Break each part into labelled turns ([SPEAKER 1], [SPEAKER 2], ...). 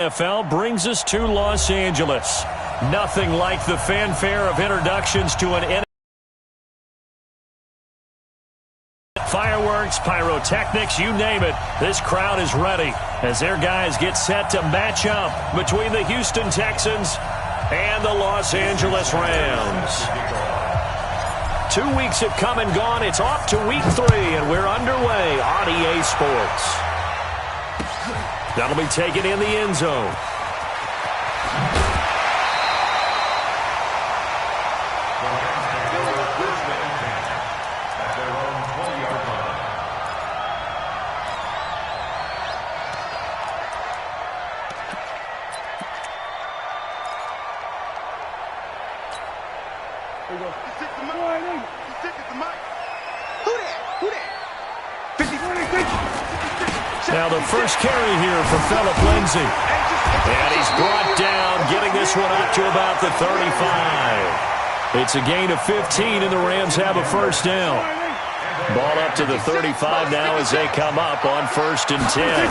[SPEAKER 1] NFL brings us to Los Angeles. Nothing like the fanfare of introductions to an fireworks, pyrotechnics, you name it. This crowd is ready as their guys get set to match up between the Houston Texans and the Los Angeles Rams. 2 weeks have come and gone. It's off to week 3, and we're underway on EA Sports. That'll be taken in the end zone. Now the first carry here for Phillip Lindsay. And he's brought down, getting this one up to about the 35. It's a gain of 15, and the Rams have a first down. Ball up to the 35 now as they come up on 1st and 10.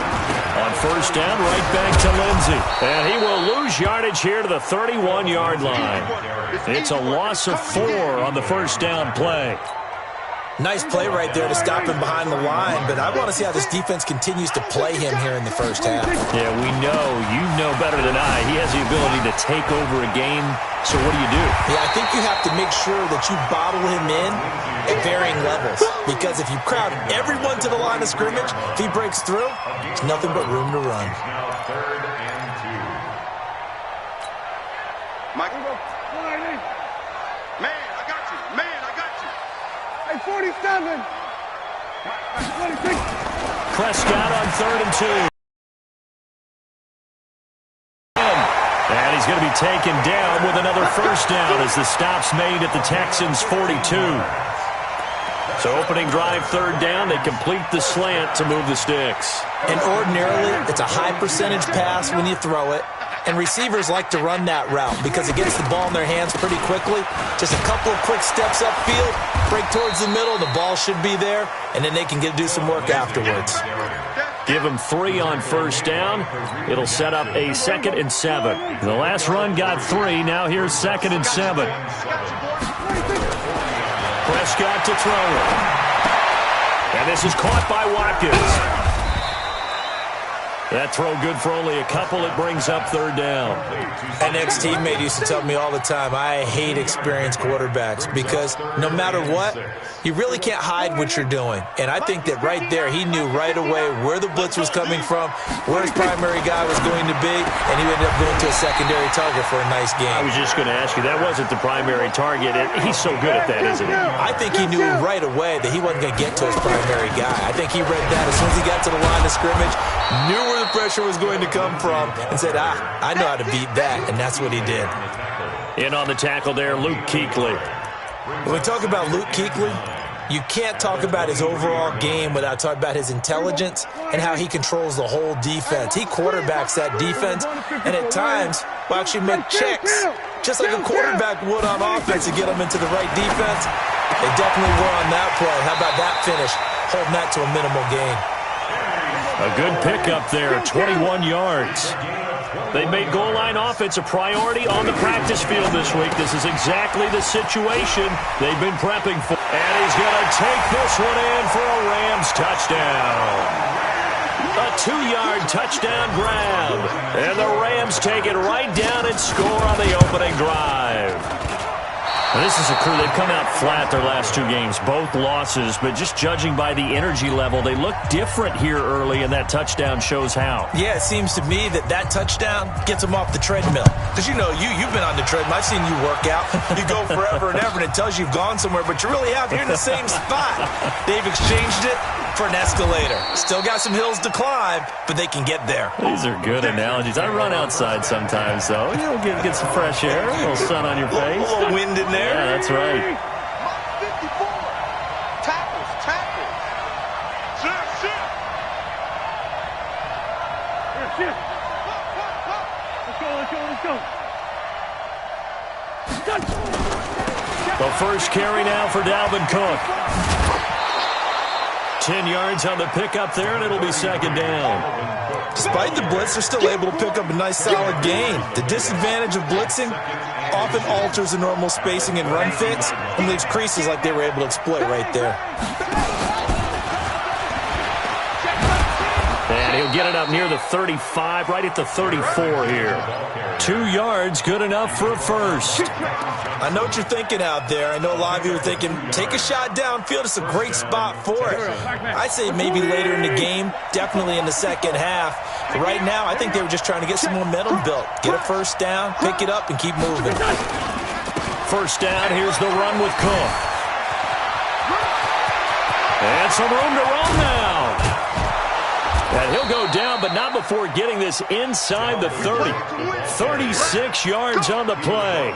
[SPEAKER 1] On first down, right back to Lindsay. And he will lose yardage here to the 31-yard line. It's a loss of 4 on the first down play.
[SPEAKER 2] Nice play right there to stop him behind the line, but I want to see how this defense continues to play him here in the first half.
[SPEAKER 1] Yeah, we know. You know better than I. He has the ability to take over a game. So what do you do?
[SPEAKER 2] Yeah, I think you have to make sure that you bottle him in at varying levels, because if you crowd everyone to the line of scrimmage, if he breaks through, there's nothing but room to run.
[SPEAKER 3] Michael, man, I got you. Man, I got you. Hey, 47. 26.
[SPEAKER 1] Prescott on 3rd and 2. And he's going to be taken down with another first down as the stop's made at the Texans' 42. So opening drive, 3rd down, they complete the slant to move the sticks.
[SPEAKER 2] And ordinarily, it's a high percentage pass when you throw it. And receivers like to run that route because it gets the ball in their hands pretty quickly. Just a couple of quick steps upfield, break towards the middle, the ball should be there, and then they can do some work afterwards.
[SPEAKER 1] Give them 3 on first down. It'll set up a 2nd and 7. The last run got 3. Now here's 2nd and 7. Prescott to throw it. And this is caught by Watkins. That throw good for only a couple. It brings up 3rd down.
[SPEAKER 2] An ex-teammate used to tell me all the time, I hate experienced quarterbacks because no matter what, you really can't hide what you're doing. And I think that right there, he knew right away where the blitz was coming from, where his primary guy was going to be, and he ended up going to a secondary target for a nice game.
[SPEAKER 1] I was just going to ask you, that wasn't the primary target. He's so good at that, isn't he?
[SPEAKER 2] I think he knew right away that he wasn't going to get to his primary guy. I think he read that as soon as he got to the line of scrimmage, knew where the pressure was going to come from, and said, I know how to beat that, and that's what he did.
[SPEAKER 1] In on the tackle there, Luke Kuechly.
[SPEAKER 2] When we talk about Luke Kuechly, you can't talk about his overall game without talking about his intelligence and how he controls the whole defense. He quarterbacks that defense, and at times will actually make checks, just like a quarterback would on offense to get them into the right defense. They definitely were on that play. How about that finish, holding that to a minimal gain?
[SPEAKER 1] A good pickup there, 21 yards. They made goal line offense a priority on the practice field this week. This is exactly the situation they've been prepping for. And he's going to take this one in for a Rams touchdown. A 2-yard touchdown grab. And the Rams take it right down and score on the opening drive. Now, this is a crew, they've come out flat their last 2 games, both losses, but just judging by the energy level, they look different here early, and that touchdown shows how.
[SPEAKER 2] Yeah, it seems to me that touchdown gets them off the treadmill. Because, you know, you've been on the treadmill. I've seen you work out. You go forever and ever, and it tells you you've gone somewhere, but you really have. You're in the same spot. They've exchanged it for an escalator. Still got some hills to climb, but they can get there.
[SPEAKER 1] These are good analogies. I run outside sometimes, though. You know, get some fresh air, a little sun on your face.
[SPEAKER 2] A little wind in there.
[SPEAKER 1] Yeah, that's right.
[SPEAKER 3] Tackles. Shit. Let's go.
[SPEAKER 1] The first carry now for Dalvin Cook. 10 yards on the pickup there, and it'll be 2nd down.
[SPEAKER 2] Despite the blitz, they're still able to pick up a nice solid gain. The disadvantage of blitzing often alters the normal spacing and run fits and leaves creases like they were able to exploit right there.
[SPEAKER 1] And he'll get it up near the 35, right at the 34 here. 2 yards, good enough for a first.
[SPEAKER 2] I know what you're thinking out there. I know a lot of you are thinking, take a shot downfield. It's a great spot for it. I'd say maybe later in the game, definitely in the second half. But right now, I think they were just trying to get some momentum built. Get a first down, pick it up, and keep moving.
[SPEAKER 1] First down, here's the run with Cook. And some room to run now. And he'll go down, but not before getting this inside the 30. 36 yards on the play.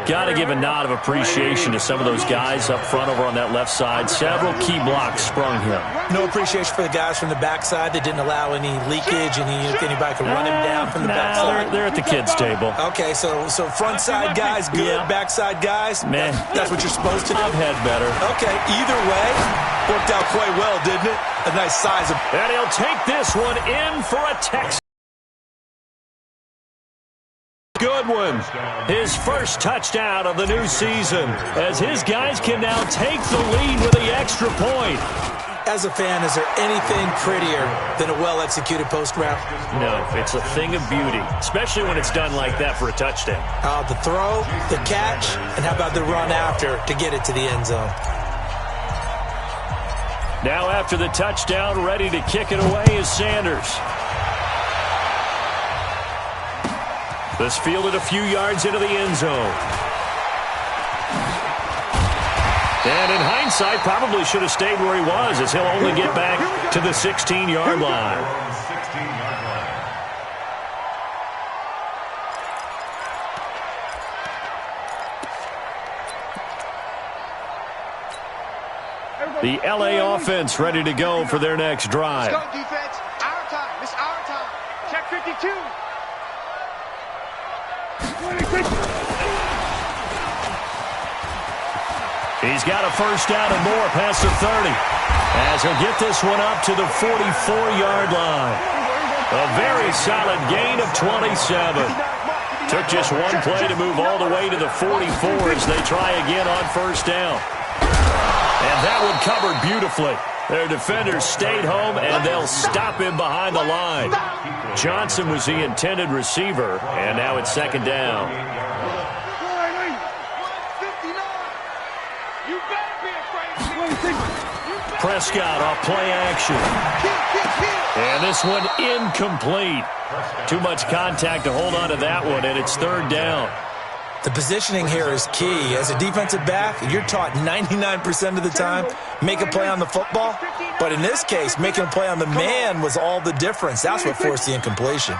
[SPEAKER 1] Got to give a nod of appreciation to some of those guys up front over on that left side. Several key blocks sprung him.
[SPEAKER 2] No appreciation for the guys from the backside that didn't allow any leakage, anybody could run him down from the backside.
[SPEAKER 1] They're at the kids' table.
[SPEAKER 2] Okay, so front side guys good, backside guys,
[SPEAKER 1] man,
[SPEAKER 2] that's what you're supposed to do?
[SPEAKER 1] I've had better.
[SPEAKER 2] Okay, either way, worked out quite well, didn't it? A nice size of...
[SPEAKER 1] And he'll take this one in for a Texas. Goodwin, his first touchdown of the new season, as his guys can now take the lead with the extra point.
[SPEAKER 2] As a fan, is there anything prettier than a well-executed post route?
[SPEAKER 1] No, it's a thing of beauty, especially when it's done like that for a touchdown.
[SPEAKER 2] The throw, the catch, and how about the run after to get it to the end zone?
[SPEAKER 1] Now after the touchdown, ready to kick it away is Sanders. This fielded a few yards into the end zone. And in hindsight, probably should have stayed where he was, as he'll only get back to the 16-yard line. The LA offense ready to go for their next drive.
[SPEAKER 3] Let's go, defense. Our time. It's our time. Check 52.
[SPEAKER 1] He's got a first down and more past the 30, as he'll get this one up to the 44-yard line. A very solid gain of 27. Took just one play to move all the way to the 44 as they try again on first down. And that one covered beautifully. Their defenders stayed home, and they'll stop him behind the line. Johnson was the intended receiver, and now it's second down. Prescott off play action. And this one incomplete. Too much contact to hold on to that one, and it's third down.
[SPEAKER 2] The positioning here is key. As a defensive back, you're taught 99% of the time, make a play on the football. But in this case, making a play on the man was all the difference. That's what forced the incompletion.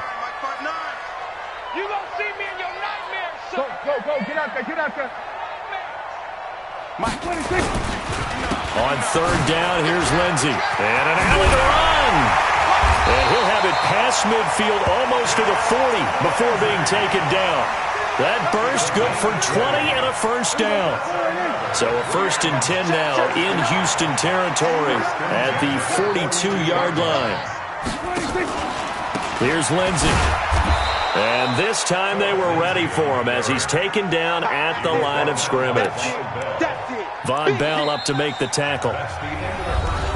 [SPEAKER 3] You gonna see me in your nightmares, son. Go, get out there. Mike, 26.
[SPEAKER 1] On third down, here's Lindsey. And an alley to run. And he'll have it past midfield almost to the 40 before being taken down. That burst good for 20 and a first down. So a 1st and 10 now in Houston territory at the 42-yard line. Here's Lindsey. And this time they were ready for him as he's taken down at the line of scrimmage. Von Bell up to make the tackle.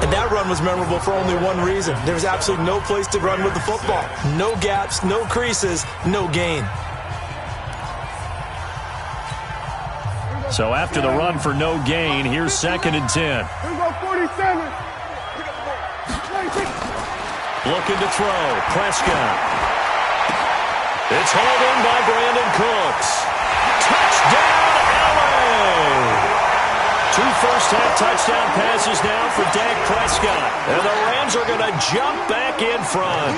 [SPEAKER 2] And that run was memorable for only one reason. There was absolutely no place to run with the football. No gaps, no creases, no gain.
[SPEAKER 1] So after the run for no gain, here's 2nd and 10.
[SPEAKER 3] Here we go, 47.
[SPEAKER 1] Looking to throw. Prescott. It's hauled in by Brandon Cooks. Touchdown, LA! 2 first-half touchdown passes now for Dak Prescott. And the Rams are going to jump back in front.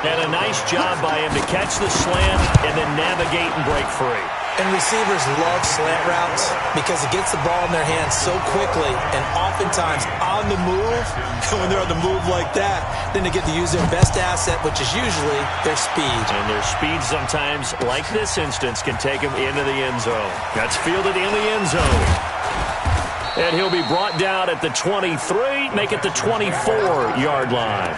[SPEAKER 1] And a nice job by him to catch the slant and then navigate and break free.
[SPEAKER 2] And receivers love slant routes because it gets the ball in their hands so quickly and oftentimes on the move. And when they're on the move like that, then they get to use their best asset, which is usually their speed.
[SPEAKER 1] And their speed sometimes, like this instance, can take them into the end zone. That's fielded in the end zone. And he'll be brought down at the 23, make it the 24-yard line.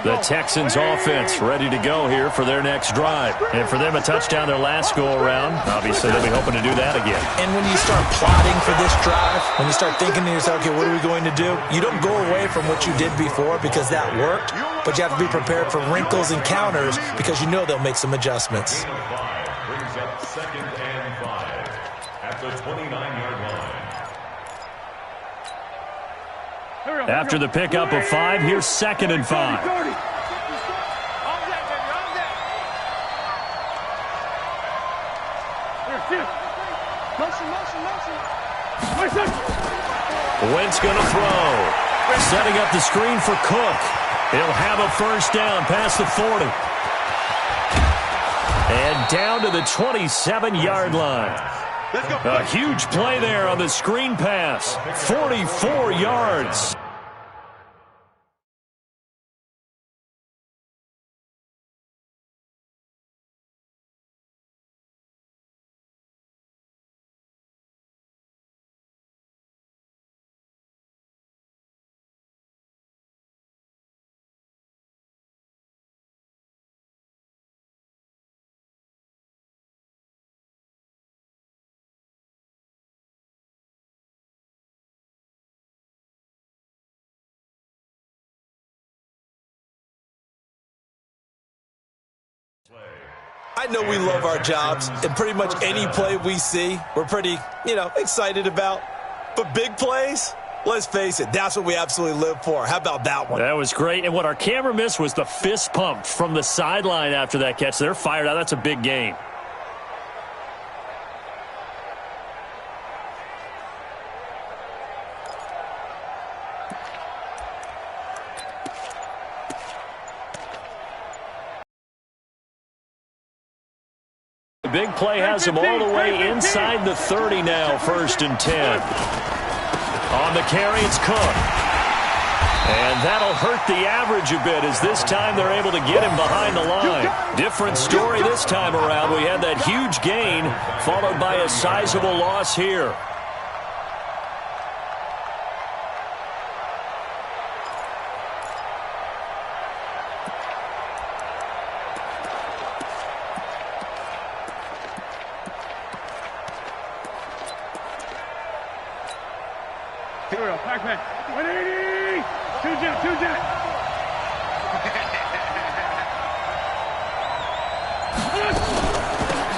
[SPEAKER 1] The Texans offense ready to go here for their next drive. And for them, a touchdown their last go-around. Obviously, they'll be hoping to do that again.
[SPEAKER 2] And when you start plotting for this drive, when you start thinking to yourself, okay, what are we going to do? You don't go away from what you did before because that worked, but you have to be prepared for wrinkles and counters because you know they'll make some adjustments.
[SPEAKER 4] Brings up 2nd and 5 at the 29-yard line.
[SPEAKER 1] After the pickup of 5, here's 2nd and 5. Wentz going to throw. Setting up the screen for Cook. He'll have a first down past the 40. And down to the 27-yard line. A huge play there on the screen pass. 44 yards.
[SPEAKER 2] I know we love our jobs, and pretty much any play we see, we're pretty, excited about. But big plays, let's face it, that's what we absolutely live for. How about that one?
[SPEAKER 1] That was great. And what our camera missed was the fist pump from the sideline after that catch. They're fired out. That's a big gain. The big play has him all the way inside the 30 now, 1st and 10. On the carry, it's Cook. And that'll hurt the average a bit as this time they're able to get him behind the line. Different story this time around. We had that huge gain followed by a sizable loss here.
[SPEAKER 3] Backpack. 180. Two jet.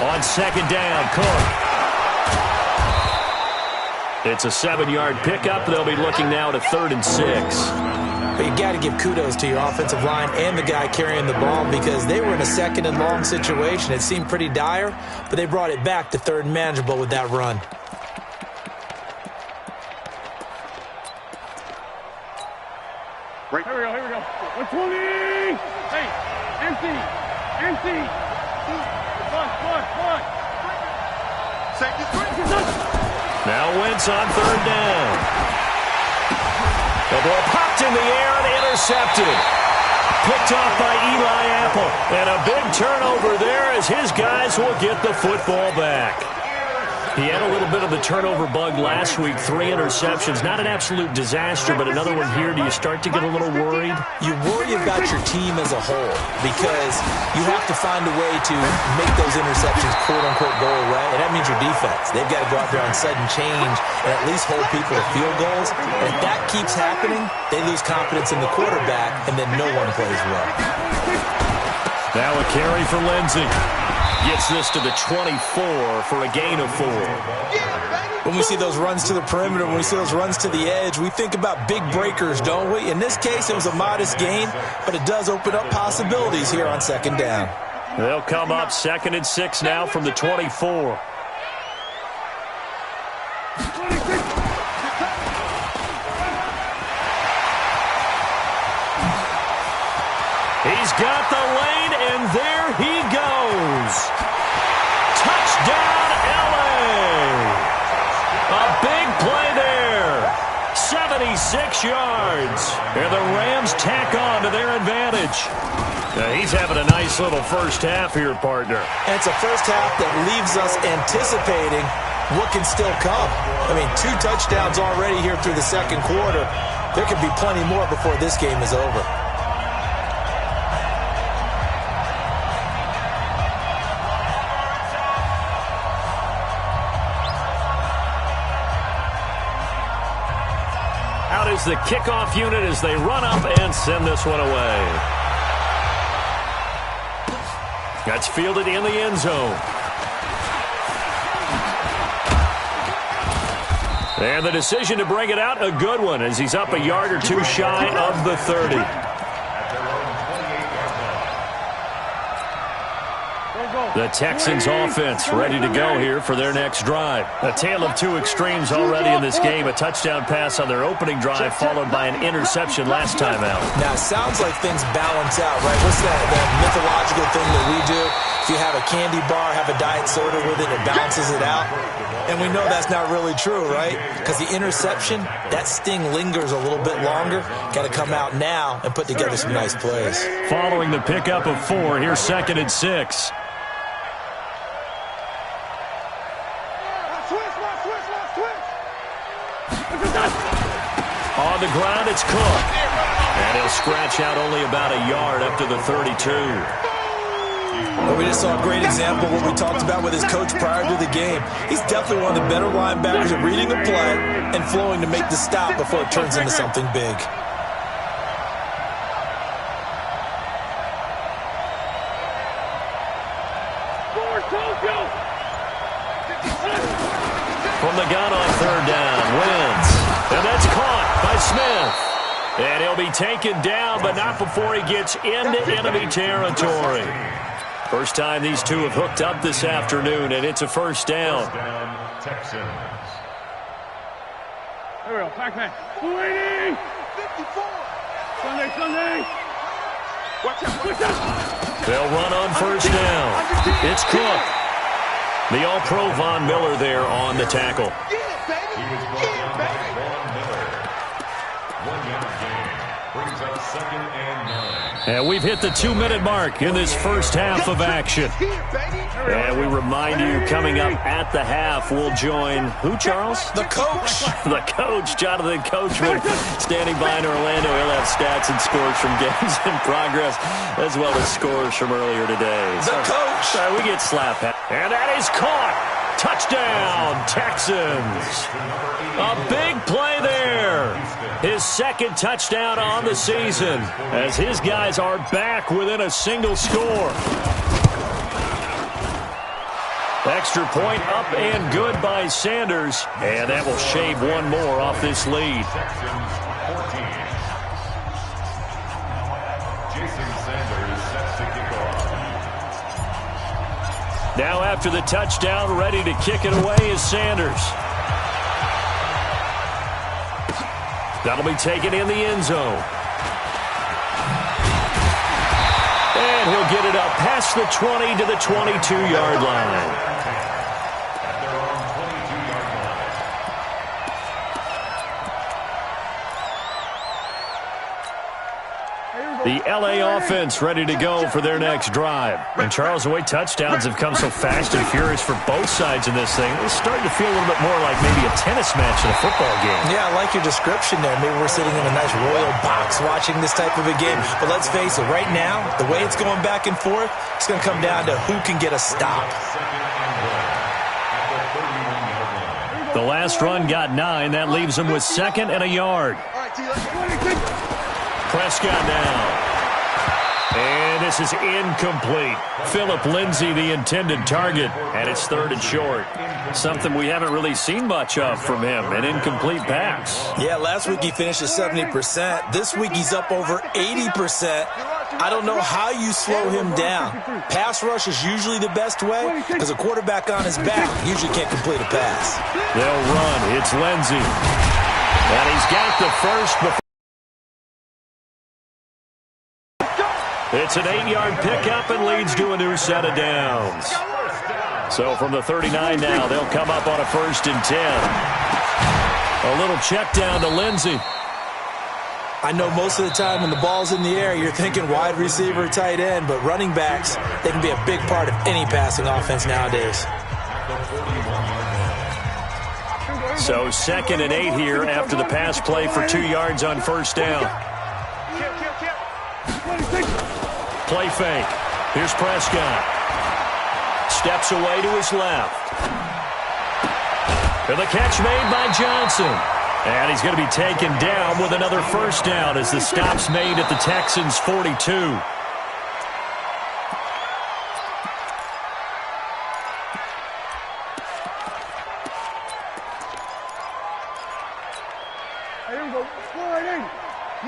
[SPEAKER 1] On 2nd down, Cook. It's a 7-yard pickup. They'll be looking now to 3rd and 6.
[SPEAKER 2] But you got to give kudos to your offensive line and the guy carrying the ball because they were in a 2nd and long situation. It seemed pretty dire, but they brought it back to 3rd and manageable with that run.
[SPEAKER 3] Here we go. 120. Hey, empty. One.
[SPEAKER 1] Now Wentz on 3rd down. The ball popped in the air and intercepted. Picked off by Eli Apple. And a big turnover there as his guys will get the football back. He had a little bit of the turnover bug last week, 3 interceptions. Not an absolute disaster, but another one here. Do you start to get a little worried?
[SPEAKER 2] You worry about your team as a whole because you have to find a way to make those interceptions, quote-unquote, go away, and that means your defense. They've got to go out there on sudden change and at least hold people to field goals. And if that keeps happening, they lose confidence in the quarterback, and then no one plays well.
[SPEAKER 1] Now a carry for Lindsey. Gets this to the 24 for a gain of 4.
[SPEAKER 2] When we see those runs to the perimeter, when we see those runs to the edge, we think about big breakers, don't we? In this case, it was a modest gain, but it does open up possibilities here on 2nd down.
[SPEAKER 1] They'll come up 2nd and 6 now from the 24. He's got the lane, and there he goes. Touchdown, LA. A big play there. 76 yards. And the Rams tack on to their advantage. He's having a nice little first half here, partner.
[SPEAKER 2] And it's a first half that leaves us anticipating what can still come. I mean, 2 touchdowns already here through the 2nd quarter. There could be plenty more before this game is over.
[SPEAKER 1] out is the kickoff unit as they run up and send this one away. That's fielded in the end zone. And the decision to bring it out, a good one, as he's up a yard or two shy of the 30. The Texans offense ready to go here for their next drive. A tale of two extremes already in this game. A touchdown pass on their opening drive followed by an interception last time out.
[SPEAKER 2] Now, it sounds like things balance out, right? What's that mythological thing that we do? If you have a candy bar, have a diet soda with it, it balances it out. And we know that's not really true, right? Because the interception, that sting lingers a little bit longer. Got to come out now and put together some nice plays.
[SPEAKER 1] Following the pickup of 4, here's 2nd and 6. On the ground, it's Cook. And he'll scratch out only about a yard up to the 32.
[SPEAKER 2] Well, we just saw a great example of what we talked about with his coach prior to the game. He's definitely one of the better linebackers at reading the play and flowing to make the stop before it turns into something big.
[SPEAKER 1] From the gun on 3rd down, wins. And that's caught by Smith. And he'll be taken down, but not before he gets into enemy territory. First time these two have hooked up this afternoon, and it's a first down.
[SPEAKER 4] Texans.
[SPEAKER 3] There we go. Back man. 280. 54. Sunday. Watch out.
[SPEAKER 1] They'll run on first down. It's Cook. The All-Pro Von Miller there on the tackle.
[SPEAKER 4] He was brought down by Von Miller. 1 yard gain. Brings up 2nd and 9.
[SPEAKER 1] And we've hit the 2-minute mark in this first half of action. And we remind you, coming up at the half, we'll join who, Charles?
[SPEAKER 2] The coach.
[SPEAKER 1] The coach, Jonathan Coachman, standing by in Orlando. He'll have stats and scores from games in progress, as well as scores from earlier today.
[SPEAKER 2] The coach.
[SPEAKER 1] Sorry, we get slapped. And that is caught. Touchdown, Texans. A big play there. His 2nd touchdown on the season, as his guys are back within a single score. Extra point up and good by Sanders, and that will shave one more off this lead.
[SPEAKER 4] Texans 14. Jason Sanders sets to kick off.
[SPEAKER 1] Now after the touchdown, ready to kick it away is Sanders. That'll be taken in the end zone. And he'll get it up past the 20 to the 22-yard line.
[SPEAKER 4] At their own 22-yard line.
[SPEAKER 1] The L.A. offense ready to go for their next drive. And, Charles, the way touchdowns have come so fast and furious for both sides in this thing, it's starting to feel a little bit more like maybe a tennis match in a football game.
[SPEAKER 2] Yeah, I like your description there. Maybe we're sitting in a nice royal box watching this type of a game. But let's face it, right now, the way it's going back and forth, it's going to come down to who can get a stop.
[SPEAKER 4] 2nd and 1 at the 31-yard line.
[SPEAKER 1] The last run got 9. That leaves them with 2nd and a yard. Prescott now. And this is incomplete. Philip Lindsay, the intended target, and it's 3rd and short. Something we haven't really seen much of from him, an incomplete pass.
[SPEAKER 2] Yeah, last week he finished at 70%. This week he's up over 80%. I don't know how you slow him down. Pass rush is usually the best way because a quarterback on his back usually can't complete a pass.
[SPEAKER 1] They'll run. It's Lindsay. And he's got the first before. It's an 8-yard pickup and leads to a new set of downs. So from the 39 now, they'll come up on a 1st and 10. A little check down to Lindsay.
[SPEAKER 2] I know most of the time when the ball's in the air, you're thinking wide receiver, tight end, but running backs, they can be a big part of any passing offense nowadays.
[SPEAKER 1] So 2nd and 8 here after the pass play for 2 yards on 1st down. Play fake. Here's Prescott. Steps away to his left. And the catch made by Johnson. And he's going to be taken down with another first down as the stop's made at the Texans' 42.
[SPEAKER 3] Here we go. Score it in.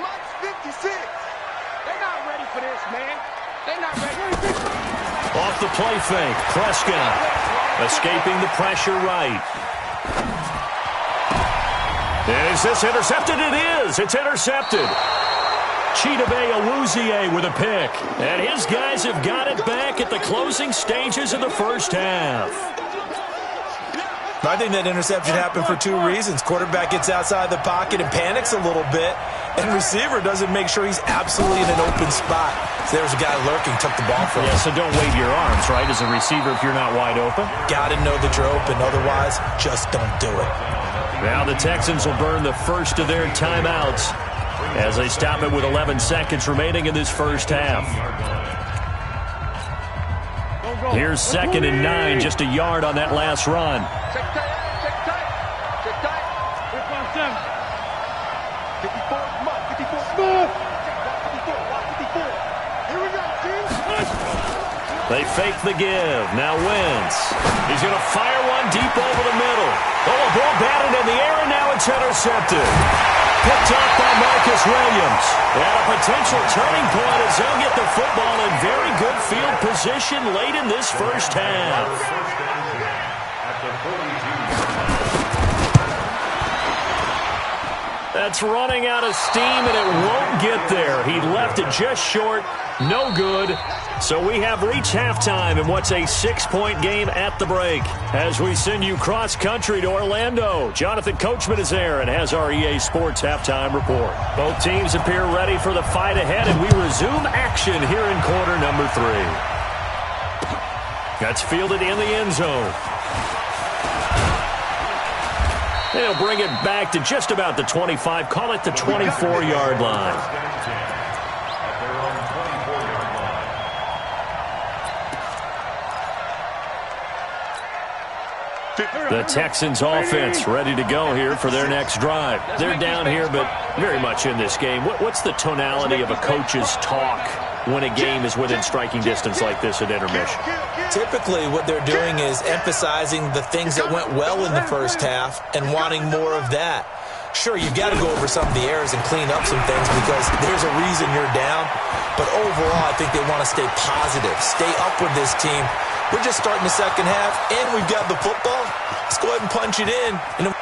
[SPEAKER 5] Mike's 56. They're not ready for this, man. They're not ready.
[SPEAKER 1] Off the play fake, Prescott escaping the pressure right. Is this intercepted? It is. It's intercepted. Chidobe Awuzie with a pick. And his guys have got it back at the closing stages of the first half.
[SPEAKER 2] I think that interception happened for two reasons. Quarterback gets outside the pocket and panics a little bit, and receiver doesn't make sure he's absolutely in an open spot. So there's a guy lurking, took the ball from him.
[SPEAKER 1] Yeah, so don't wave your arms, right, as a receiver if you're not wide open.
[SPEAKER 2] Got to know that you're open. Otherwise, just don't do it.
[SPEAKER 1] Now the Texans will burn the first of their timeouts as they stop it with 11 seconds remaining in this first half. Here's 2nd and 9, just a yard on that last run.
[SPEAKER 5] Check tight. Check tight. Check tight. 54. Come on. 54. 54. Here we go, team.
[SPEAKER 1] They fake the give. Now Wentz. He's going to fire one deep over the middle. Oh, a ball batted in the air, and now it's intercepted. Picked up by Marcus Williams. And a potential turning point as they'll get the football in very good field position late in this first half. That's running out of steam, and it won't get there. He left it just short. No good. So we have reached halftime in what's a 6-point game at the break. As we send you cross-country to Orlando, Jonathan Coachman is there and has our EA Sports halftime report. Both teams appear ready for the fight ahead, and we resume action here in quarter number 3. That's fielded in the end zone. They'll bring it back to just about the 25, call it the 24-yard line. The Texans offense ready to go here for their next drive. They're down here, but very much in this game. What's the tonality of a coach's talk when a game is within striking distance like this at intermission?
[SPEAKER 2] Typically, what they're doing is emphasizing the things that went well in the first half and wanting more of that. Sure, you've got to go over some of the errors and clean up some things because there's a reason you're down. But overall, I think they want to stay positive, stay up with this team. We're just starting the second half, and we've got the football. Let's go ahead and punch it in.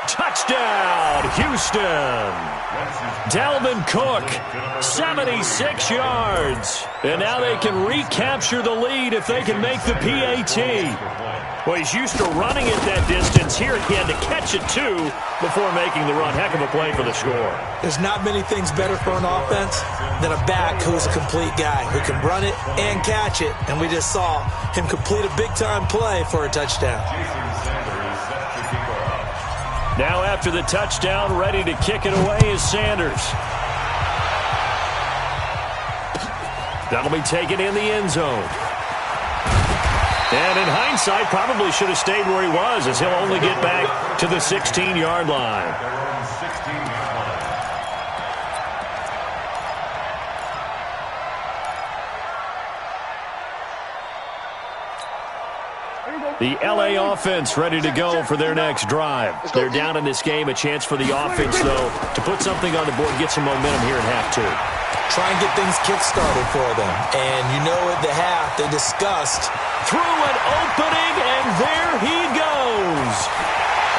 [SPEAKER 1] Touchdown, Houston. Dalvin Cook, 76 yards. And now they can recapture the lead if they can make the PAT. Well, he's used to running it that distance. Here he had to catch it, too, before making the run. Heck of a play for the score.
[SPEAKER 2] There's not many things better for an offense than a back who's a complete guy who can run it and catch it. And we just saw him complete a big-time play for a touchdown.
[SPEAKER 1] Now after the touchdown, ready to kick it away is Sanders. That'll be taken in the end zone. And in hindsight, probably should have stayed where he was, as he'll only get back to the 16-yard line. The L.A. offense ready to go for their next drive. They're down in this game. A chance for the offense, though, to put something on the board, get some momentum here in half 2.
[SPEAKER 2] Try and get things kick-started for them. And you know at the half, they discussed.
[SPEAKER 1] Through an opening, and there he goes.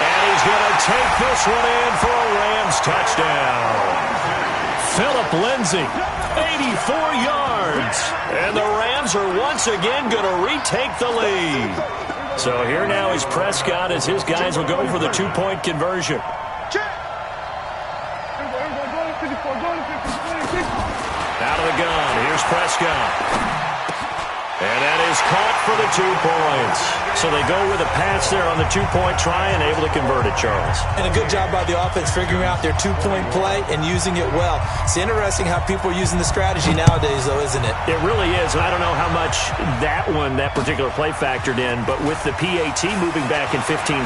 [SPEAKER 1] And he's going to take this one in for a Rams touchdown. Phillip Lindsay, 84 yards. And the Rams are once again going to retake the lead. So here now is Prescott as his guys will go for the 2-point conversion. Out of the gun, here's Prescott. And that is caught for the 2 points. So they go with a pass there on the two-point try and able to convert it, Charles.
[SPEAKER 2] And a good job by the offense figuring out their two-point play and using it well. It's interesting how people are using the strategy nowadays, though, isn't it?
[SPEAKER 1] It really is. And I don't know how much that particular play factored in, but with the PAT moving back in 15-16,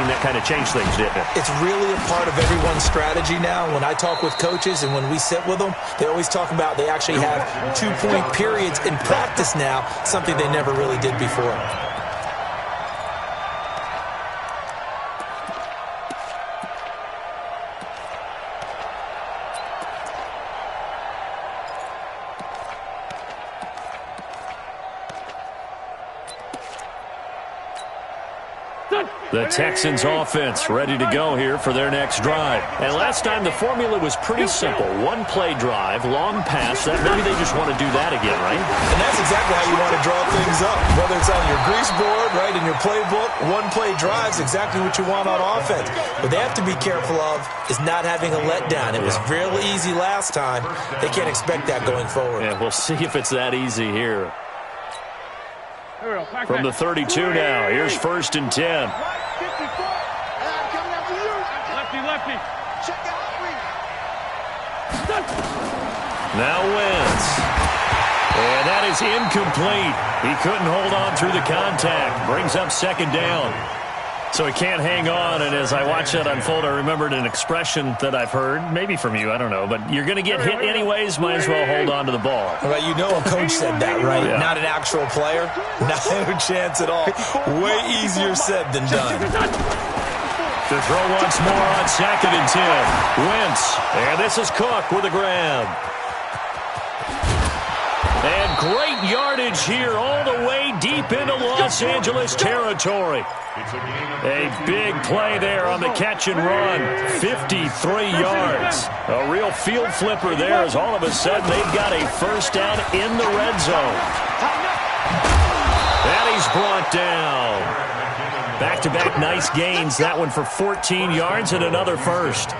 [SPEAKER 1] that kind of changed things, didn't it?
[SPEAKER 2] It's really a part of everyone's strategy now. When I talk with coaches and when we sit with them, they always talk about they actually have two-point periods in practice now, something they never really did before.
[SPEAKER 1] The Texans offense ready to go here for their next drive. And last time the formula was pretty simple. One play drive, long pass. Maybe they just want to do that again, right?
[SPEAKER 2] And that's exactly how you want to draw things up. Whether it's on your grease board, right, in your playbook, one play drive is exactly what you want on offense. What they have to be careful of is not having a letdown. It was really easy last time. They can't expect that going forward.
[SPEAKER 1] Yeah, we'll see if it's that easy here. From the 32 now, here's 1st and 10.
[SPEAKER 5] Lefty. Check out.
[SPEAKER 1] Now Wentz. And that is incomplete. He couldn't hold on through the contact. Brings up 2nd down. So he can't hang on, and as I watch that unfold, I remembered an expression that I've heard, maybe from you, I don't know, but you're going to get hit anyways, might as well hold on to the ball.
[SPEAKER 2] Well, you know a coach said that, right?
[SPEAKER 1] Yeah.
[SPEAKER 2] Not an actual player. Not a chance at all. Way easier said than done.
[SPEAKER 1] To throw once more on 2nd and 10. Wentz, and this is Cook with a grab. And great yardage here all the way deep into Los Angeles territory. A big play there on the catch and run. 53 yards. A real field flipper there as all of a sudden they've got a 1st down in the red zone. And he's brought down. Back-to-back nice gains. That one for 14 yards and another 1st.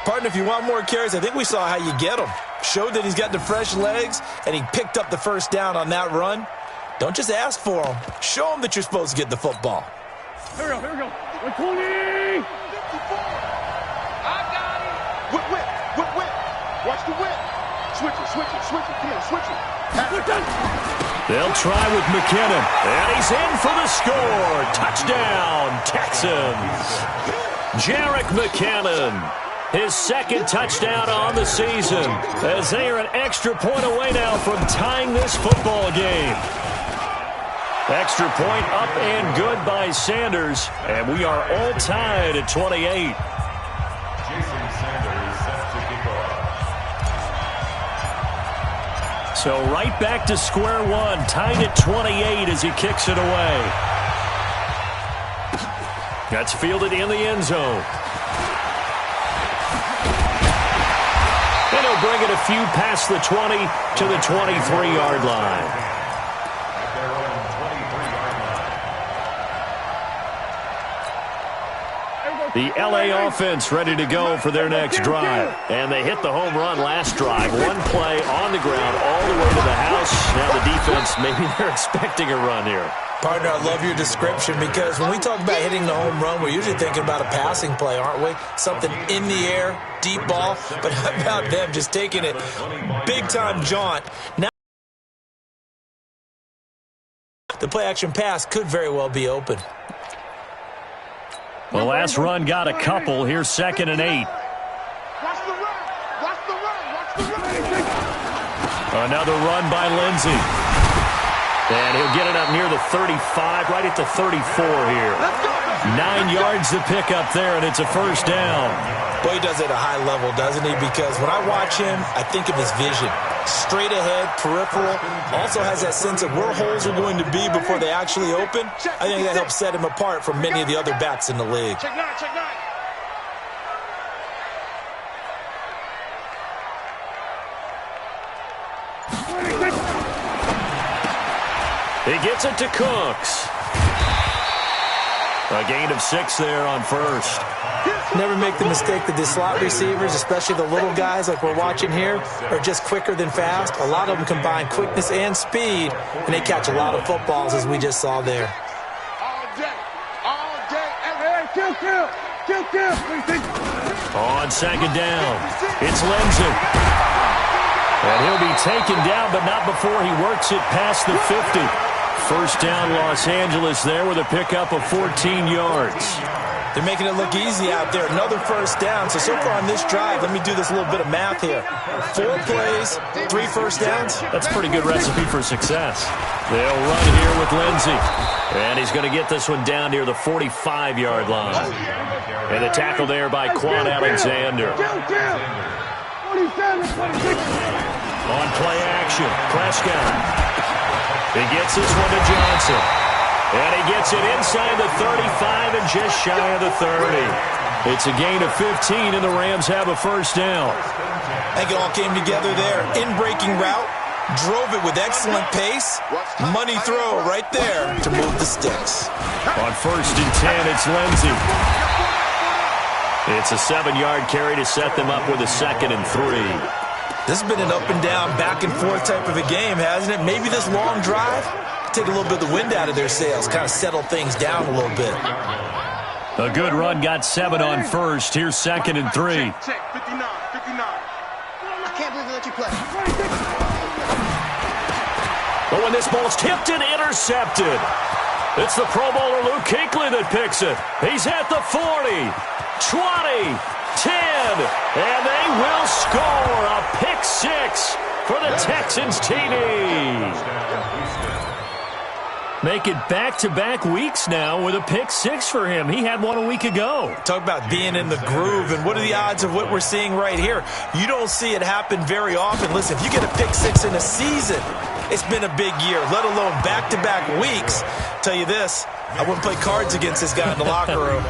[SPEAKER 2] Partner, if you want more carries, I think we saw how you get them. Showed that he's got the fresh legs, and he picked up the 1st down on that run. Don't just ask for them. Show them that you're supposed to get the football.
[SPEAKER 5] Here we go. 120. 54. I got it. Whip. Watch the whip. Switch it. Come on, switch it.
[SPEAKER 1] They'll try with McKinnon. And he's in for the score. Touchdown, Texans. Jerick McKinnon. His 2nd touchdown on the season, as they are an extra point away now from tying this football game. Extra point up and good by Sanders, and we are all tied at 28.
[SPEAKER 4] Jason Sanders set to kick off.
[SPEAKER 1] So right back to square one, tied at 28 as he kicks it away. That's fielded in the end zone. And he'll bring it a few past the 20 to the 23-yard line. The LA offense ready to go for their next drive. And they hit the home run last drive. One play on the ground all the way to the house. Now the defense, maybe they're expecting a run here.
[SPEAKER 2] Partner, I love your description because when we talk about hitting the home run, we're usually thinking about a passing play, aren't we? Something in the air, deep ball. But how about them just taking it big-time jaunt? Now the play-action pass could very well be open.
[SPEAKER 1] The last run got a couple. Here's 2nd and 8.
[SPEAKER 5] Watch the run.
[SPEAKER 1] Another run by Lindsey. And he'll get it up near the 35, right at the 34 here. 9 yards to pick up there, and it's a 1st down.
[SPEAKER 2] Boy, he does it at a high level, doesn't he? Because when I watch him, I think of his vision. Straight ahead, peripheral. Also has that sense of where holes are going to be before they actually open. I think that helps set him apart from many of the other backs in the league.
[SPEAKER 5] Check nine.
[SPEAKER 1] He gets it to Cooks. A gain of 6 there on 1st.
[SPEAKER 2] Never make the mistake that the slot receivers, especially the little guys like we're watching here, are just quicker than fast. A lot of them combine quickness and speed, and they catch a lot of footballs, as we just saw there.
[SPEAKER 1] On second down, it's Lindsey. And he'll be taken down, but not before he works it past the 50. First down, Los Angeles there with a pickup of 14 yards.
[SPEAKER 2] They're making it look easy out there. Another first down. So far on this drive, let me do this little bit of math here. 4 plays, 3 first downs.
[SPEAKER 1] That's a pretty good recipe for success. They'll run here with Lindsey. And he's going to get this one down near the 45-yard line. And the tackle there by Quan Alexander. On play action, Prescott. He gets this one to Johnson. And he gets it inside the 35 and just shy of the 30. It's a gain of 15, and the Rams have a first down.
[SPEAKER 2] I think it all came together there. In-breaking route, drove it with excellent pace. Money throw right there to move the sticks.
[SPEAKER 1] On first and 10, it's Lindsey. It's a 7-yard carry to set them up with a 2nd and 3.
[SPEAKER 2] This has been an up-and-down, back-and-forth type of a game, hasn't it? Maybe this long drive take a little bit of the wind out of their sails, kind of settle things down a little bit.
[SPEAKER 1] A good run, got 7 on first. Here's 2nd and 3.
[SPEAKER 5] Check, 59.
[SPEAKER 3] I can't believe they let you play.
[SPEAKER 1] But when this ball's tipped and intercepted, it's the Pro Bowler Luke Kuechly that picks it. He's at the 40, 20, 10, and they will score a pick 6 for the Texans TD. Make it back-to-back weeks now with a pick 6 for him. He had one a week ago.
[SPEAKER 2] Talk about being in the groove, and what are the odds of what we're seeing right here? You don't see it happen very often. Listen, if you get a pick 6 in a season, it's been a big year, let alone back-to-back weeks. Tell you this, I wouldn't play cards against this guy in the locker room.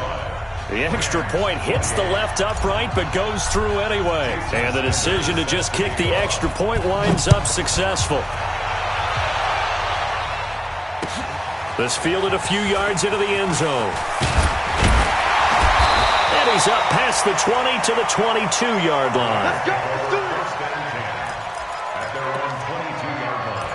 [SPEAKER 1] The extra point hits the left upright, but goes through anyway. And the decision to just kick the extra point winds up successful. This fielded a few yards into the end zone. And he's up past the 20 to the 22-yard line.
[SPEAKER 5] Let's go. Let's do it.
[SPEAKER 4] At their own 22-yard line.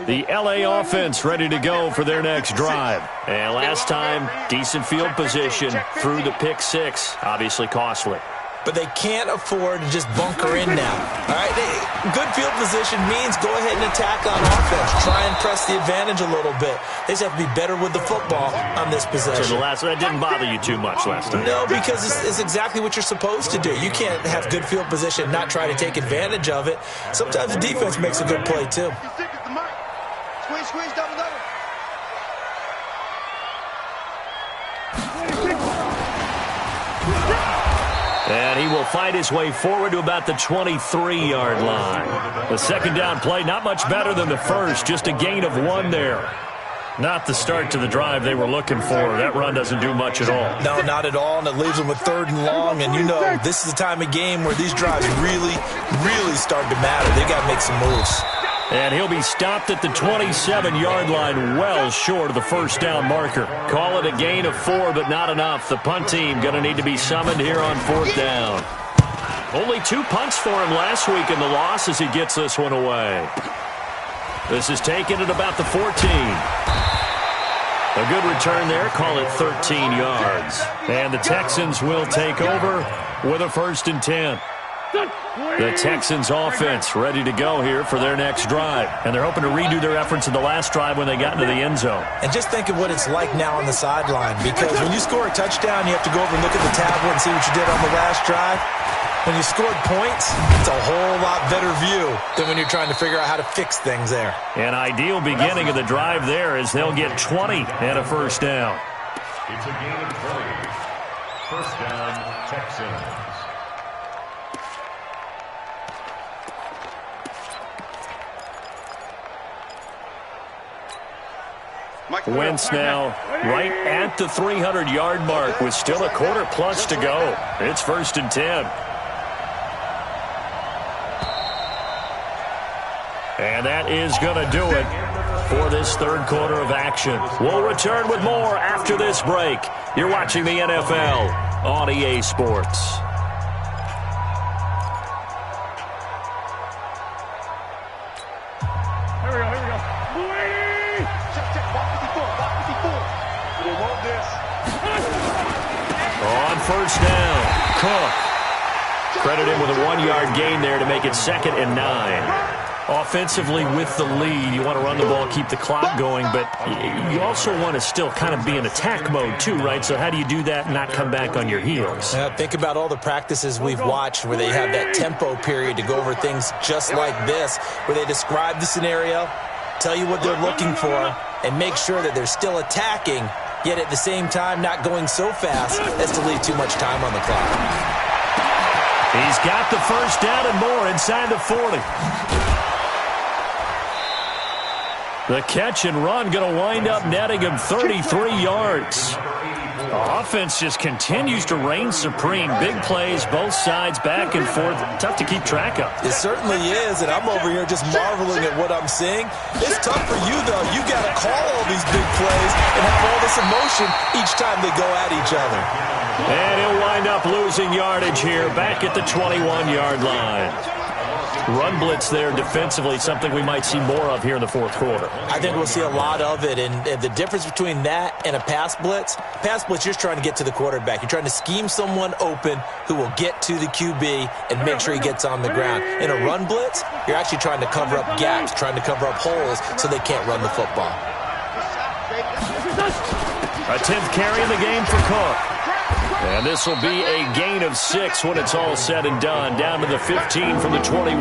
[SPEAKER 1] The LA offense ready to go for their next drive. And last time, decent field position through the pick 6. Obviously costly.
[SPEAKER 2] But they can't afford to just bunker in now. All right, good field position means go ahead and attack on offense. Try and press the advantage a little bit. They just have to be better with the football on this possession.
[SPEAKER 1] So that didn't bother you too much last time.
[SPEAKER 2] No, because it's exactly what you're supposed to do. You can't have good field position and not try to take advantage of it. Sometimes the defense makes a good play, too.
[SPEAKER 3] Squeeze, double.
[SPEAKER 1] And he will fight his way forward to about the 23-yard line. The second down play, not much better than the first, just a gain of 1 there. Not the start to the drive they were looking for. That run doesn't do much at all.
[SPEAKER 2] No, not at all, and it leaves them with 3rd and long. And you know, this is the time of game where these drives really, really start to matter. They got to make some moves.
[SPEAKER 1] And he'll be stopped at the 27-yard line, well short of the first down marker. Call it a gain of 4, but not enough. The punt team going to need to be summoned here on 4th down. Only 2 punts for him last week in the loss as he gets this one away. This is taken at about the 14. A good return there, call it 13 yards. And the Texans will take over with a 1st and 10. The Texans offense ready to go here for their next drive. And they're hoping to redo their efforts in the last drive when they got into the end zone.
[SPEAKER 2] And just think of what it's like now on the sideline, because when you score a touchdown, you have to go over and look at the tablet and see what you did on the last drive. When you scored points, it's a whole lot better view than when you're trying to figure out how to fix things there.
[SPEAKER 1] An ideal beginning of the drive there as they'll get 20 and a first down.
[SPEAKER 4] It's a gain of 3. First down, Texans.
[SPEAKER 1] Wentz now right at the 300-yard mark with still a quarter plus to go. It's 1st and 10. And that is going to do it for this 3rd quarter of action. We'll return with more after this break. You're watching the NFL on EA Sports. first down. Cook. Credit him with a 1-yard gain there to make it 2nd and 9. Offensively with the lead, you want to run the ball, keep the clock going, but you also want to still kind of be in attack mode too, right? So how do you do that and not come back on your heels?
[SPEAKER 2] Think about all the practices we've watched where they have that tempo period to go over things just like this, where they describe the scenario, tell you what they're looking for, and make sure that they're still attacking, yet at the same time not going so fast as to leave too much time on the clock.
[SPEAKER 1] He's got the first down and more inside the 40. The catch and run going to wind up netting him 33 yards. The offense just continues to reign supreme. Big plays, both sides, back and forth. Tough to keep track of.
[SPEAKER 2] It certainly is, and I'm over here just marveling at what I'm seeing. It's tough for you, though. You got to call all these big plays and have all this emotion each time they go at each other.
[SPEAKER 1] And he'll wind up losing yardage here, back at the 21-yard line. Run blitz there defensively, something we might see more of here in the fourth quarter.
[SPEAKER 2] I think we'll see a lot of it, and the difference between that and a pass blitz, you're just trying to get to the quarterback. You're trying to scheme someone open who will get to the QB and make sure he gets on the ground. In a run blitz, you're actually trying to cover up gaps, trying to cover up holes so they can't run the football.
[SPEAKER 1] A 10th carry in the game for Cook. And this will be a gain of 6 when it's all said and done, down to the 15 from the 21.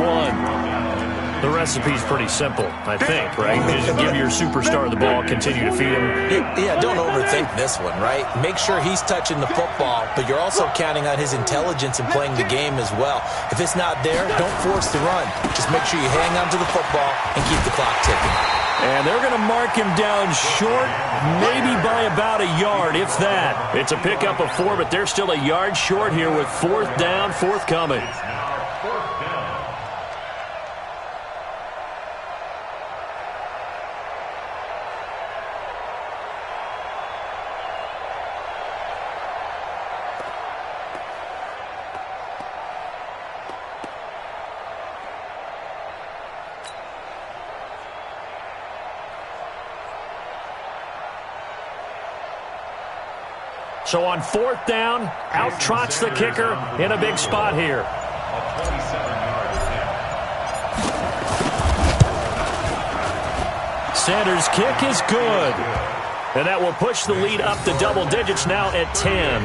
[SPEAKER 1] The recipe's pretty simple, I think, right? Just give your superstar the ball, continue to feed him.
[SPEAKER 2] Yeah, don't overthink this one, right? Make sure he's touching the football, but you're also counting on his intelligence in playing the game as well. If it's not there, don't force the run. Just make sure you hang on to the football and keep the clock ticking.
[SPEAKER 1] And they're going to mark him down short, maybe by about a yard, if that. It's a pickup of 4, but they're still a yard short here with 4th down, forthcoming. So on 4th down, out trots the kicker in a big spot here. Sanders' kick is good. And that will push the lead up to double digits now at 10.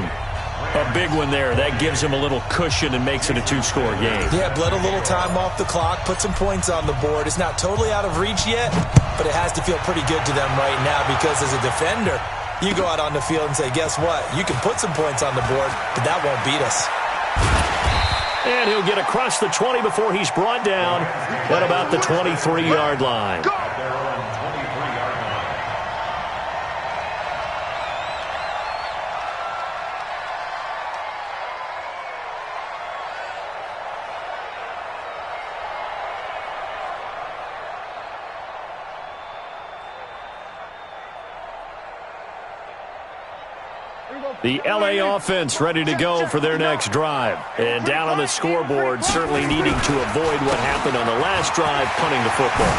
[SPEAKER 1] A big one there. That gives him a little cushion and makes it a 2-score game.
[SPEAKER 2] Yeah, bled a little time off the clock, put some points on the board. It's not totally out of reach yet, but it has to feel pretty good to them right now because as a defender, you go out on the field and say, guess what? You can put some points on the board, but that won't beat us.
[SPEAKER 1] And he'll get across the 20 before he's brought down at about the 23-yard line. The LA offense ready to go for their next drive. And down on the scoreboard, certainly needing to avoid what happened on the last drive, punting the football.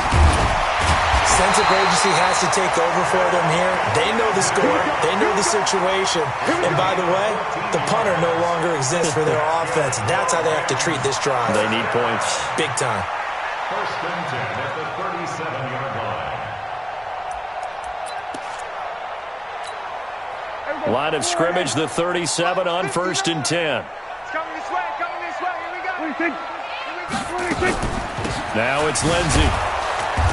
[SPEAKER 2] Sense of urgency has to take over for them here. They know the score. They know the situation. And by the way, the punter no longer exists for their offense. That's how they have to treat this drive.
[SPEAKER 1] They need points.
[SPEAKER 2] Big time.
[SPEAKER 4] First and 10 at the 37-yard line.
[SPEAKER 1] Line of scrimmage, the 37 on 1st and 10.
[SPEAKER 3] It's coming this way, here we go. 26.
[SPEAKER 1] Now it's Lindsey.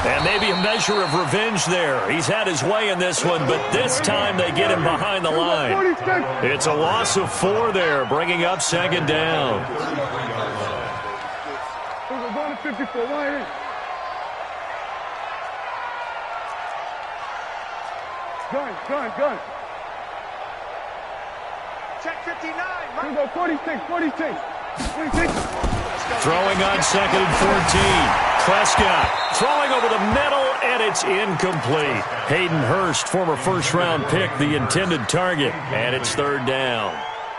[SPEAKER 1] And maybe a measure of revenge there. He's had his way in this one, but this time they get him behind the line. It's a loss of 4 there, bringing up 2nd down.
[SPEAKER 3] We're going to 54. Why? Gun. Check 59. We're going 46.
[SPEAKER 1] Throwing on 2nd and 14. Prescott throwing over the middle, and it's incomplete. Hayden Hurst, former first-round pick, the intended target, and it's 3rd down.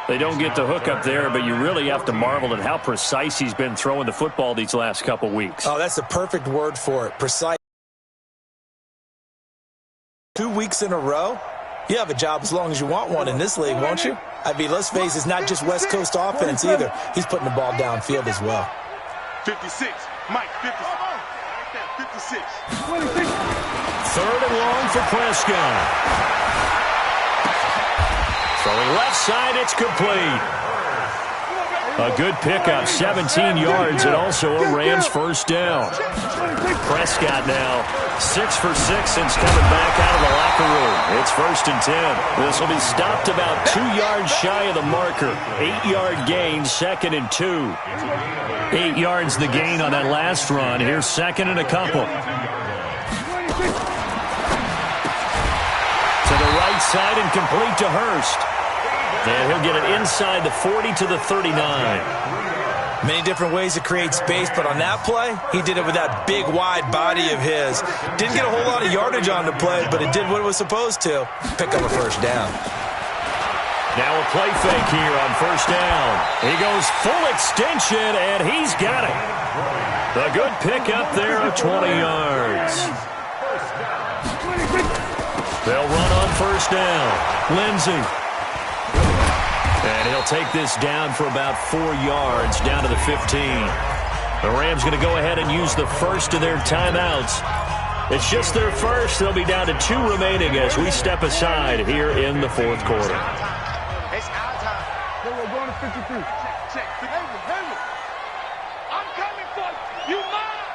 [SPEAKER 1] They don't get the hook up there, but you really have to marvel at how precise he's been throwing the football these last couple weeks.
[SPEAKER 2] Oh, that's the perfect word for it, precise. 2 weeks in a row? You have a job as long as you want one in this league, won't you? I mean, let's face it, it's not just West Coast offense either. He's putting the ball downfield as well.
[SPEAKER 5] 56. Mike, 56.
[SPEAKER 1] 3rd and long for Prescott. Throwing left side, it's complete. A good pickup, 17 yards, and also a Rams first down. Prescott now 6 for 6 since coming back out of the locker room. It's 1st and 10. This will be stopped about 2 yards shy of the marker. 8-yard gain, 2nd and 2. 8 yards the gain on that last run. Here's 2nd and a couple. To the right side and complete to Hurst. And he'll get it inside the 40 to the 39.
[SPEAKER 2] Many different ways to create space, but on that play, he did it with that big, wide body of his. Didn't get a whole lot of yardage on the play, but it did what it was supposed to. Pick up a first down.
[SPEAKER 1] Now a play fake here on 1st down. He goes full extension, and he's got it. A good pickup there of 20 yards. They'll run on 1st down. Lindsey. And he'll take this down for about 4 yards, down to the 15. The Rams going to go ahead and use the first of their timeouts. It's just their first. They'll be down to 2 remaining as we step aside here in the 4th quarter.
[SPEAKER 3] It's our time. Then we're going to 53. Check. Henry.
[SPEAKER 5] I'm coming for you. You mine.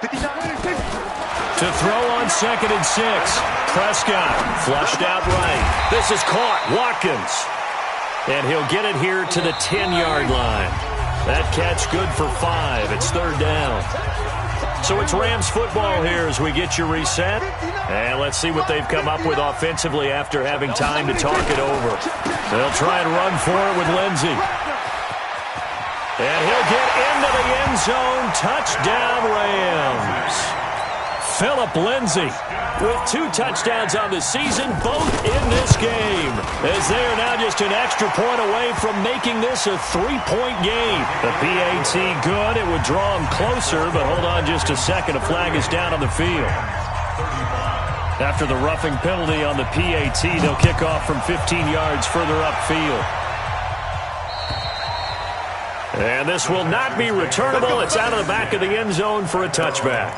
[SPEAKER 3] 59.
[SPEAKER 1] To throw on 2nd and 6. Prescott flushed out right. This is caught. Watkins. And he'll get it here to the 10-yard line. That catch good for 5. It's 3rd down. So it's Rams football here as we get you reset. And let's see what they've come up with offensively after having time to talk it over. They'll try and run for it with Lindsey. And he'll get into the end zone. Touchdown, Rams. Philip Lindsey with 2 touchdowns on the season, both in this game, as they are now just an extra point away from making this a 3-point game. The PAT good. It would draw them closer, but hold on just a second. A flag is down on the field. After the roughing penalty on the PAT, they'll kick off from 15 yards further upfield. And this will not be returnable. It's out of the back of the end zone for a touchback.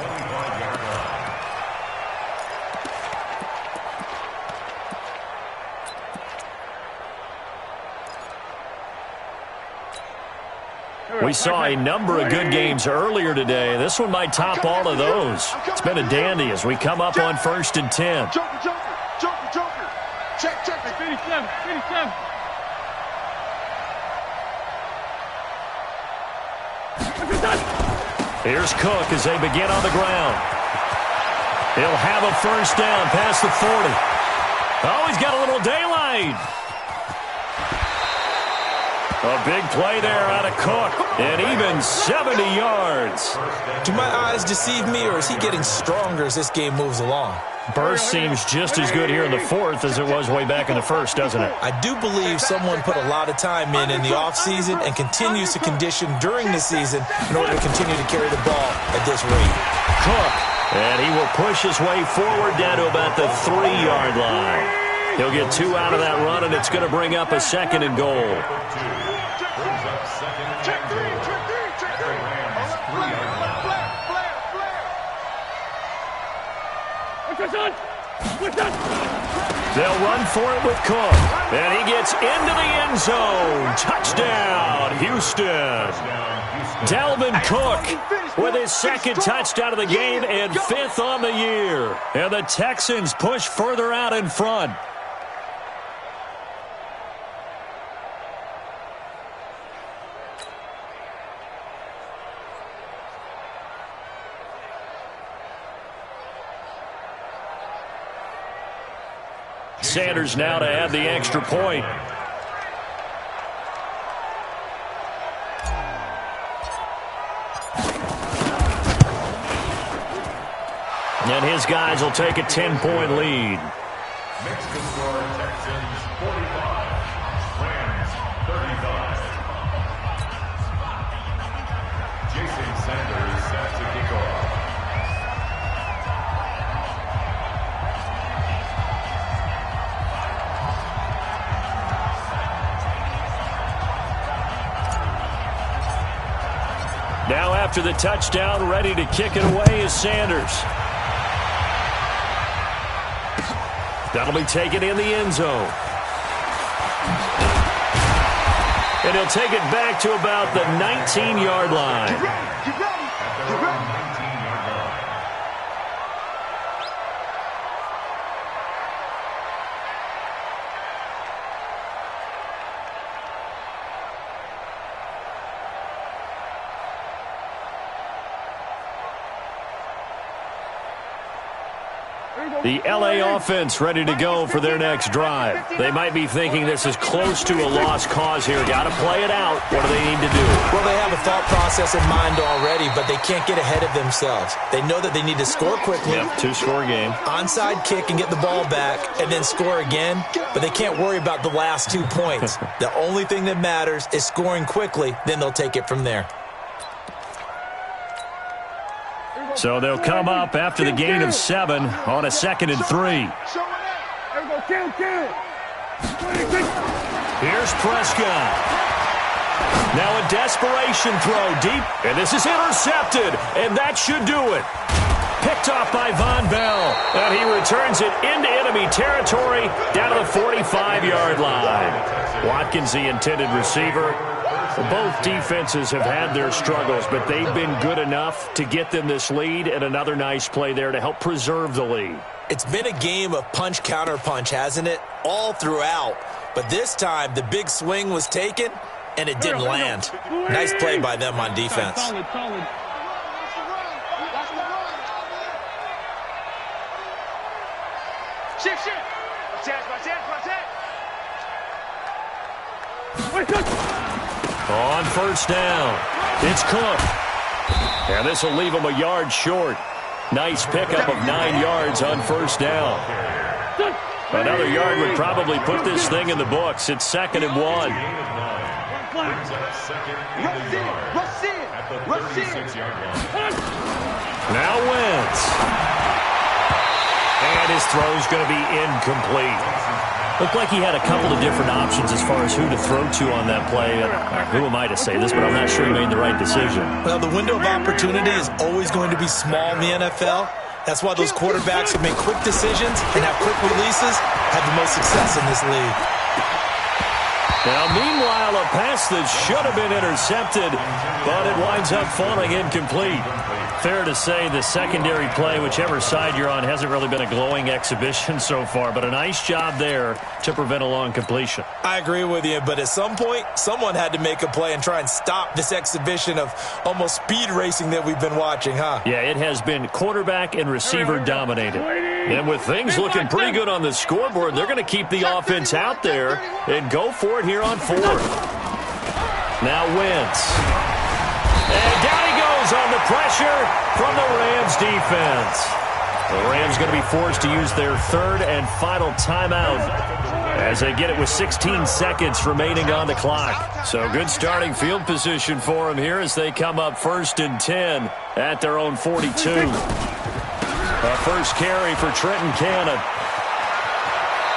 [SPEAKER 1] We saw a number of good games earlier today. This one might top all of those. It's been a dandy as we come up on 1st and 10.
[SPEAKER 5] Joker. Check.
[SPEAKER 3] 57.
[SPEAKER 1] Here's Cook as they begin on the ground. He'll have a first down past the 40. Oh, he's got a little daylight. A big play there out of Cook, and even 70 yards.
[SPEAKER 2] Do my eyes deceive me, or is he getting stronger as this game moves along?
[SPEAKER 1] Burst seems just as good here in the 4th as it was way back in the 1st, doesn't it?
[SPEAKER 2] I do believe someone put a lot of time in the offseason and continues to condition during the season in order to continue to carry the ball at this rate.
[SPEAKER 1] Cook, and he will push his way forward down to about the 3-yard line. He'll get 2 out of that run, and it's going to bring up a 2nd and goal. They'll run for it with Cook, and he gets into the end zone. Touchdown, Houston. Dalvin Cook with his 2nd touchdown of the game and 5th on the year. And the Texans push further out in front. Sanders now to add the extra point. And his guys will take a 10-point lead.
[SPEAKER 4] Next to score, Texans 45, Rams 35. Jason Sanders set to kick off.
[SPEAKER 1] after the touchdown. Ready to kick it away is Sanders. That'll be taken in the end zone. And he'll take it back to about the 19-yard line.
[SPEAKER 5] Get ready. Get ready. Get ready.
[SPEAKER 1] The LA offense ready to go for their next drive. They might be thinking this is close to a lost cause here. Got to play it out. What do they need to do?
[SPEAKER 2] Well, they have a thought process in mind already, but they can't get ahead of themselves. They know that they need to score quickly.
[SPEAKER 1] Yep, two-score game.
[SPEAKER 2] Onside kick and get the ball back and then score again, but they can't worry about the last 2 points. The only thing that matters is scoring quickly, then they'll take it from there.
[SPEAKER 1] So they'll come up after the gain of 7 on a 2nd and 3.
[SPEAKER 3] There we go, kill. 26.
[SPEAKER 1] Here's Prescott. Now a desperation throw deep, and this is intercepted, and that should do it. Picked off by Von Bell, and he returns it into enemy territory down to the 45-yard line. Watkins, the intended receiver. Both defenses have had their struggles, but they've been good enough to get them this lead, and another nice play there to help preserve the lead.
[SPEAKER 2] It's been a game of punch-counter-punch, hasn't it? All throughout. But this time, the big swing was taken, and it didn't land. Nice play by them on defense.
[SPEAKER 3] Solid.
[SPEAKER 5] Shift.
[SPEAKER 1] On first down, it's Cook. And this will leave him a yard short. Nice pickup of 9 yards on first down. Another yard would probably put this thing in the books. It's 2nd and 1.
[SPEAKER 5] Rush in.
[SPEAKER 1] Now Wentz. And his throw's going to be incomplete. Looked like he had a couple of different options as far as who to throw to on that play. Who am I to say this, but I'm not sure he made the right decision.
[SPEAKER 2] Well, the window of opportunity is always going to be small in the NFL. That's why those quarterbacks who make quick decisions and have quick releases have the most success in this league.
[SPEAKER 1] Now, meanwhile, a pass that should have been intercepted, but it winds up falling incomplete. Fair to say the secondary play, whichever side you're on, hasn't really been a glowing exhibition so far, but a nice job there to prevent a long completion.
[SPEAKER 2] I agree with you, but at some point, someone had to make a play and try and stop this exhibition of almost speed racing that we've been watching, huh?
[SPEAKER 1] Yeah, it has been quarterback and receiver dominated. And with things looking pretty good on the scoreboard, they're going to keep the offense out there and go for it here on 4th. Now Wentz. And down he goes on the pressure from the Rams defense. The Rams going to be forced to use their 3rd and final timeout as they get it with 16 seconds remaining on the clock. So good starting field position for them here as they come up 1st and 10 at their own 42. A first carry for Trenton Cannon.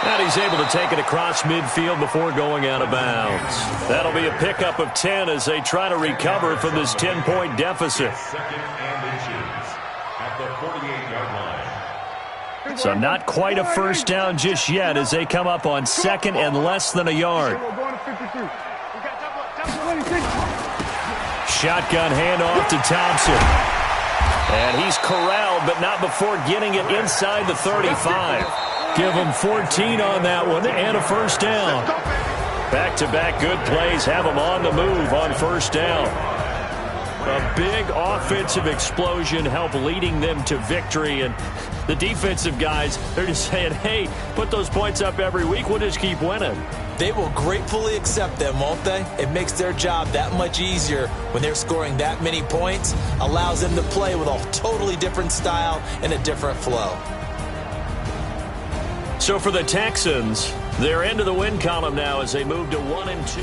[SPEAKER 1] And he's able to take it across midfield before going out of bounds. That'll be a pickup of 10 as they try to recover from this 10-point deficit.
[SPEAKER 4] 2nd and inches at the 48-yard line.
[SPEAKER 1] So not quite a first down just yet as they come up on 2nd and less than a yard. Shotgun handoff to Thompson. And he's corralled, but not before getting it inside the 35. Give him 14 on that one and a first down. Back-to-back good plays have him on the move on first down. A big offensive explosion help leading them to victory. And the defensive guys, they're just saying, hey, put those points up every week. We'll just keep winning.
[SPEAKER 2] They will gratefully accept them, won't they? It makes their job that much easier when they're scoring that many points. Allows them to play with a totally different style and a different flow.
[SPEAKER 1] So for the Texans, they're into the win column now as they move to 1 and 2.